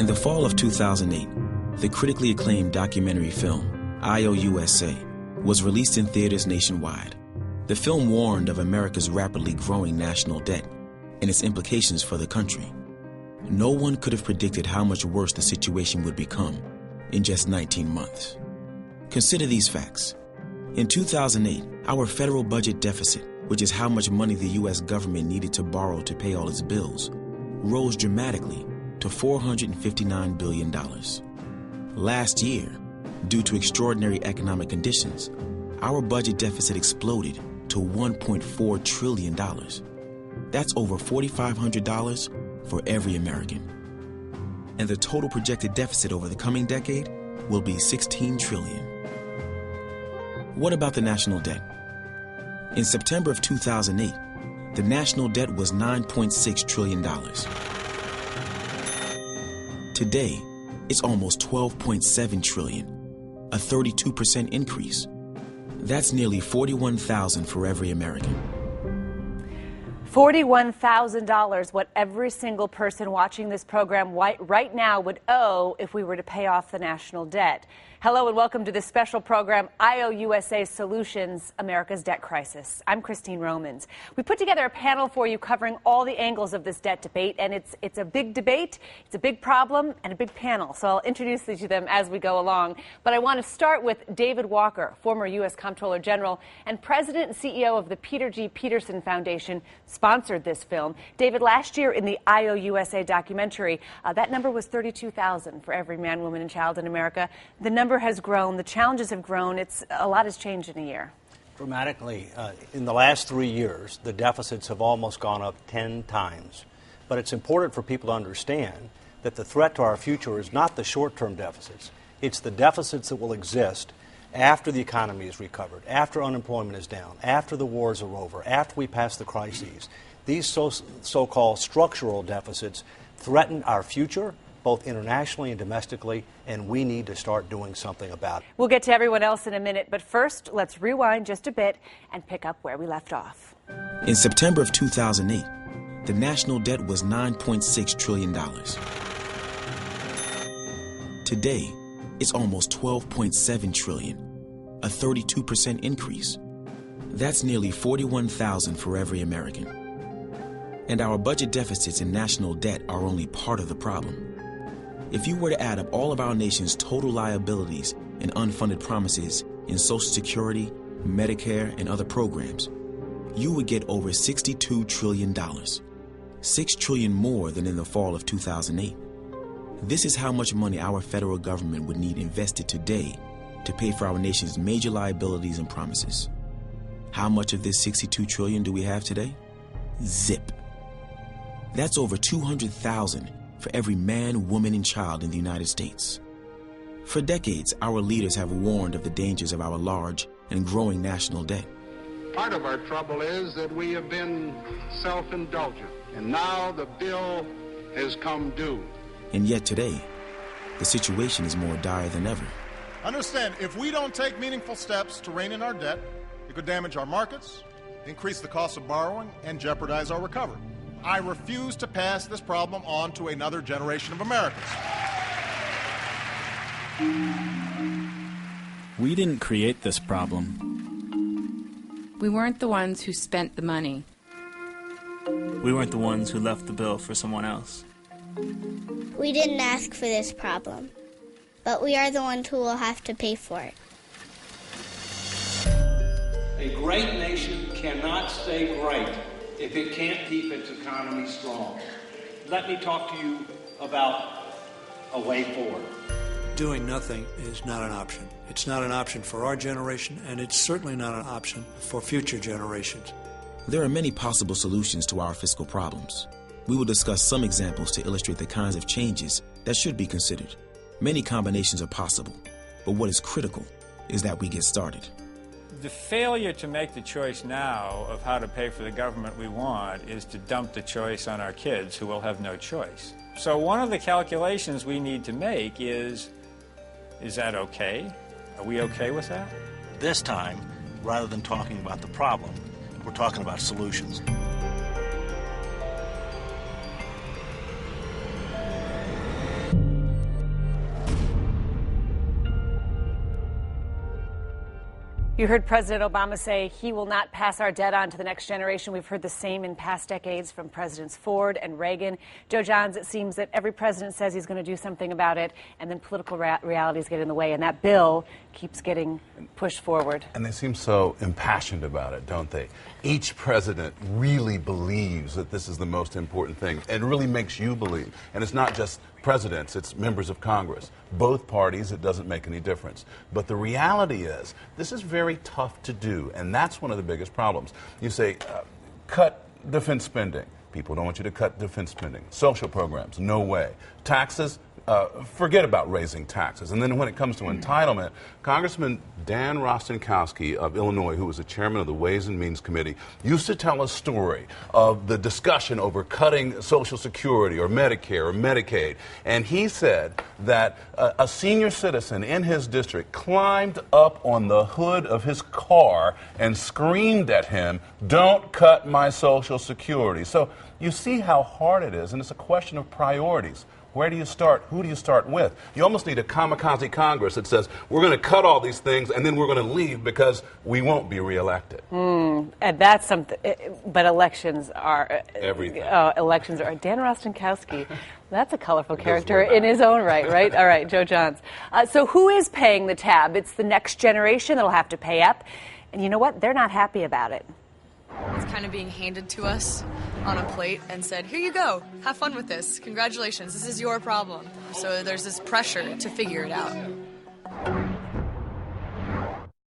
In the fall of 2008, the critically acclaimed documentary film, IOUSA, was released in theaters nationwide. The film warned of America's rapidly growing national debt and its implications for the country. No one could have predicted how much worse the situation would become in just 19 months. Consider these facts. In 2008, our federal budget deficit, which is how much money the U.S. government needed to borrow to pay all its bills, rose dramatically to $459 billion. Last year, due to extraordinary economic conditions, our budget deficit exploded to $1.4 trillion. That's over $4,500 for every American. And the total projected deficit over the coming decade will be $16 trillion. What about the national debt? In September of 2008, the national debt was $9.6 trillion. Today, it's almost $12.7 trillion, a 32% increase. That's nearly $41,000 for every American. $41,000, what every single person watching this program right now would owe if we were to pay off the national debt. Hello and welcome to this special program, IOUSA Solutions, America's Debt Crisis. I'm Christine Romans. We put together a panel for you covering all the angles of this debt debate, and it's a big debate, it's a big problem, and a big panel. So I'll introduce you to them as we go along. But I want to start with David Walker, former U.S. Comptroller General and President and CEO of the Peterson Foundation, sponsored this film. David, last year in the IOUSA documentary, that number was 32,000 for every man, woman, and child in America. The number has grown, the challenges have grown, a lot has changed in a year. Dramatically. In the last 3 years, the deficits have almost gone up 10 times. But it's important for people to understand that the threat to our future is not the short-term deficits. It's the deficits that will exist after the economy is recovered, after unemployment is down, after the wars are over, after we pass the crises. These so-called structural deficits threaten our future, both internationally and domestically, and we need to start doing something about it. We'll get to everyone else in a minute, but first, let's rewind just a bit and pick up where we left off. In September of 2008, the national debt was $9.6 trillion. Today, it's almost $12.7 trillion, a 32% increase. That's nearly $41,000 for every American. And our budget deficits and national debt are only part of the problem. If you were to add up all of our nation's total liabilities and unfunded promises in Social Security, Medicare, and other programs, you would get over $62 trillion, $6 trillion more than in the fall of 2008. This is how much money our federal government would need invested today to pay for our nation's major liabilities and promises. How much of this $62 trillion do we have today? Zip. That's over $200,000 for every man, woman, and child in the United States. For decades, our leaders have warned of the dangers of our large and growing national debt. Part of our trouble is that we have been self-indulgent, and now the bill has come due. And yet today, the situation is more dire than ever. Understand, if we don't take meaningful steps to rein in our debt, it could damage our markets, increase the cost of borrowing, and jeopardize our recovery. I refuse to pass this problem on to another generation of Americans. We didn't create this problem. We weren't the ones who spent the money. We weren't the ones who left the bill for someone else. We didn't ask for this problem, but we are the ones who will have to pay for it. A great nation cannot stay great if it can't keep its economy strong. Let me talk to you about a way forward. Doing nothing is not an option. It's not an option for our generation, and it's certainly not an option for future generations. There are many possible solutions to our fiscal problems. We will discuss some examples to illustrate the kinds of changes that should be considered. Many combinations are possible, but what is critical is that we get started. The failure to make the choice now of how to pay for the government we want is to dump the choice on our kids who will have no choice. So one of the calculations we need to make is that okay? Are we okay with that? This time, rather than talking about the problem, we're talking about solutions. You heard President Obama say he will not pass our debt on to the next generation. We've heard the same in past decades from Presidents Ford and Reagan. Joe Johns, it seems that every president says he's going to do something about it, and then political realities get in the way, and that bill keeps getting pushed forward. And they seem so impassioned about it, don't they? Each president really believes that this is the most important thing, and it really makes you believe. And it's not just presidents, it's members of Congress. Both parties, it doesn't make any difference. But the reality is, this is very tough to do, and that's one of the biggest problems. You say, cut defense spending. People don't want you to cut defense spending. Social programs, no way. Taxes, forget about raising taxes. And then when it comes to entitlement, Congressman Dan Rostenkowski of Illinois, who was the chairman of the Ways and Means Committee, used to tell a story of the discussion over cutting Social Security or Medicare or Medicaid. And he said that a senior citizen in his district climbed up on the hood of his car and screamed at him, "Don't cut my Social Security." So you see how hard it is, and it's a question of priorities. Where do you start? Who do you start with? You almost need a kamikaze Congress that says, we're going to cut all these things and then we're going to leave because we won't be reelected. And that's something, but elections are... Everything. Elections are... Dan Rostenkowski, that's a colorful character in his own right? All right, Joe Johns. So who is paying the tab? It's the next generation that'll have to pay up. And you know what? They're not happy about it. It's kind of being handed to us on a plate and said, here you go, have fun with this, congratulations, this is your problem. So there's this pressure to figure it out.